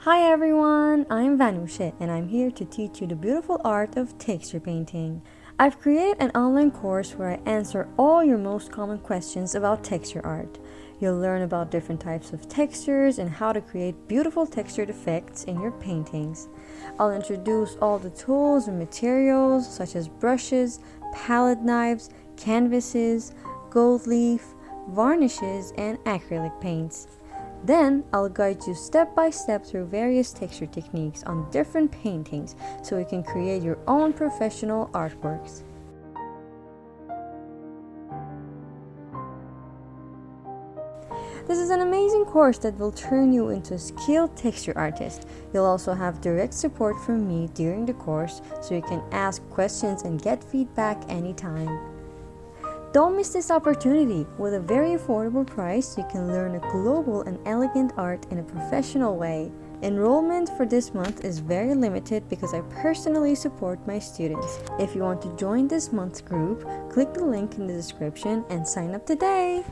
Hi everyone, I'm Vanoushe and I'm here to teach you the beautiful art of texture painting. I've created an online course where I answer all your most common questions about texture art. You'll learn about different types of textures and how to create beautiful textured effects in your paintings. I'll introduce all the tools and materials such as brushes, palette knives, canvases, gold leaf, varnishes, and acrylic paints. Then I'll guide you step by step through various texture techniques on different paintings so you can create your own professional artworks. This is an amazing course that will turn you into a skilled texture artist. You'll also have direct support from me during the course so you can ask questions and get feedback anytime. Don't miss this opportunity. With a very affordable price, you can learn a global and elegant art in a professional way. Enrollment for this month is very limited because I personally support my students. If you want to join this month's group, click the link in the description and sign up today.